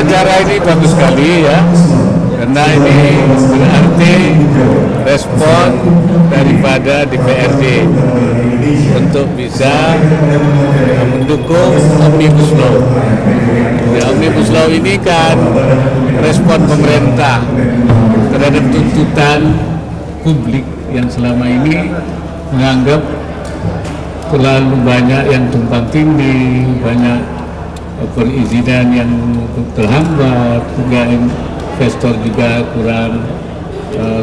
acara ini bagus sekali ya, karena ini berarti respon daripada DPRD untuk bisa mendukung Omnibus Law. Ya, Omnibus Law ini kan respon pemerintah terhadap tuntutan publik yang selama ini menganggap terlalu banyak yang tumpang tindih, banyak perizinan yang terhambat, juga investor juga kurang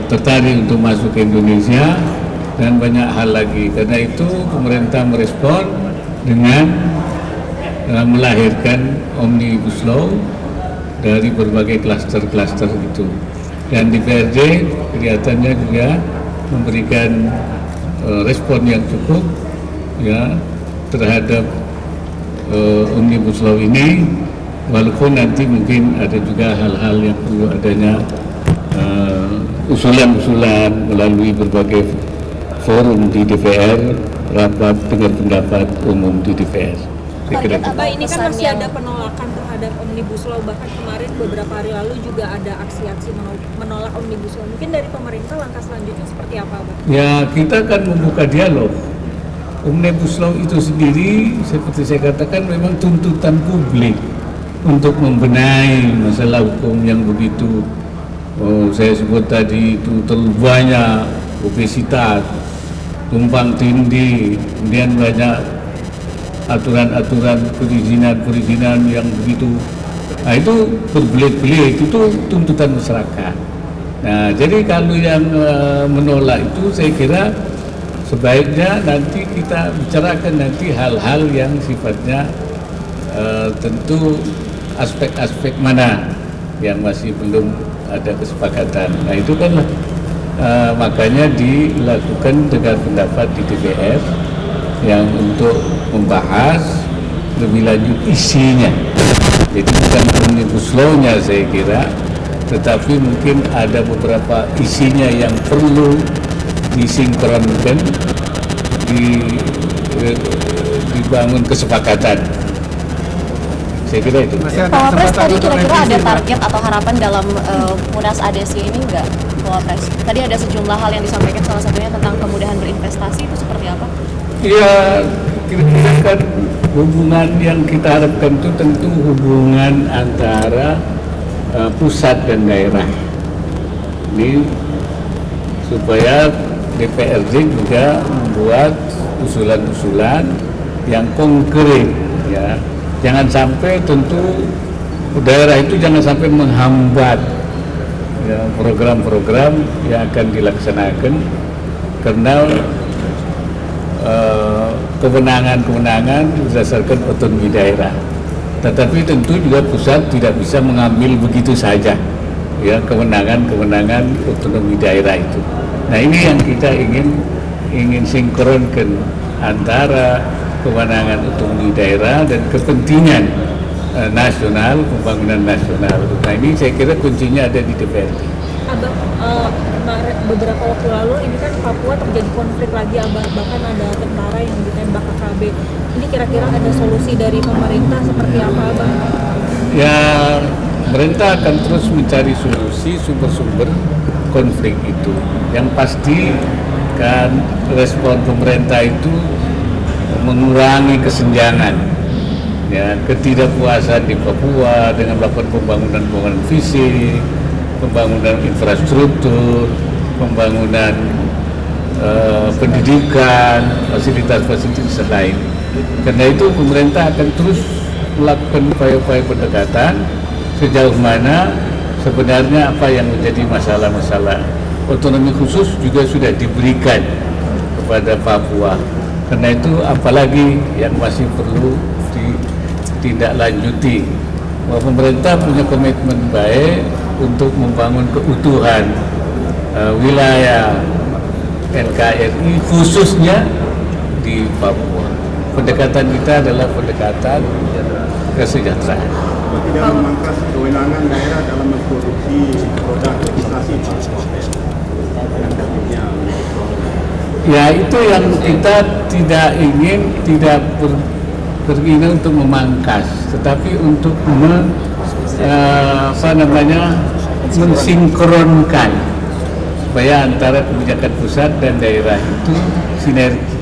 tertarik untuk masuk ke Indonesia, dan banyak hal lagi. Karena itu pemerintah merespon dengan melahirkan Omnibus Law dari berbagai klaster-klaster itu. Dan DPRD kelihatannya juga memberikan respon yang cukup ya terhadap Omnibus Law ini, walaupun nanti mungkin ada juga hal-hal yang perlu adanya usulan-usulan melalui berbagai forum di DPR, rapat dengar pendapat umum di DPR. Target apa ini kan masih ada penolakan terhadap Omnibus Law, bahkan kemarin beberapa hari lalu juga ada aksi-aksi menolak Omnibus Law. Mungkin dari pemerintah langkah selanjutnya seperti apa, Bang? Ya, kita akan membuka dialog. Omnibus Law itu sendiri seperti saya katakan memang tuntutan publik untuk membenahi masalah hukum yang begitu saya sebut tadi itu terlalu banyak obesitas, tumpang tindih, kemudian banyak aturan-aturan perizinan yang begitu. Nah, itu berbelit-belit, itu tuntutan masyarakat. Nah, jadi kalau yang menolak itu saya kira sebaiknya nanti kita bicarakan nanti hal-hal yang sifatnya tentu aspek-aspek mana yang masih belum ada kesepakatan. Nah, itu kan makanya dilakukan dengar pendapat di DPR yang untuk membahas lebih lanjut isinya. Jadi bukan Omnibus Law-nya saya kira, tetapi mungkin ada beberapa isinya yang perlu disinkronkan, dibangun kesepakatan. Saya kira itu. Pak Wapres, tadi kira-kira ada target atau harapan dalam Munas ADC ini enggak, Pak Wapres? Tadi ada sejumlah hal yang disampaikan, salah satunya tentang kemudahan berinvestasi, itu seperti apa? Ya, kira-kira kan hubungan yang kita harapkan itu tentu hubungan antara pusat dan daerah. Ini supaya DPRD juga membuat usulan-usulan yang konkret, ya. Jangan sampai tentu daerah itu jangan sampai menghambat ya, program-program yang akan dilaksanakan karena kewenangan-kewenangan berdasarkan otonomi daerah. Tetapi tentu juga pusat tidak bisa mengambil begitu saja ya kewenangan-kewenangan otonomi daerah itu. Nah, ini yang kita ingin sinkronkan antara kewenangan otonomi daerah dan kepentingan nasional, pembangunan nasional. Nah, ini saya kira kuncinya ada di DPRD. Abang, beberapa waktu lalu ini kan Papua terjadi konflik lagi, Abang, bahkan ada tentara yang ditembak KKB. Ini kira-kira ada solusi dari pemerintah seperti apa, Abang? Ya, pemerintah akan terus mencari solusi sumber-sumber konflik itu. Yang pasti kan respon pemerintah itu mengurangi kesenjangan, ya, ketidakpuasan di Papua dengan melakukan pembangunan fisik, pembangunan infrastruktur, pembangunan pendidikan, fasilitas-fasilitas lain. Karena itu pemerintah akan terus melakukan upaya-upaya pendekatan sejauh mana sebenarnya apa yang menjadi masalah-masalah. Otonomi khusus juga sudah diberikan kepada Papua. Karena itu apalagi yang masih perlu ditindaklanjuti. Bahwa pemerintah punya komitmen baik untuk membangun keutuhan wilayah NKRI khususnya di Papua. Pendekatan kita adalah pendekatan kesejahteraan. Tidak memangkas kewenangan daerah dalam memproduksi produk legislasi. Ya, itu yang kita tidak berkeinginan untuk memangkas, tetapi untuk mensinkronkan supaya antara kebijakan pusat dan daerah itu sinergi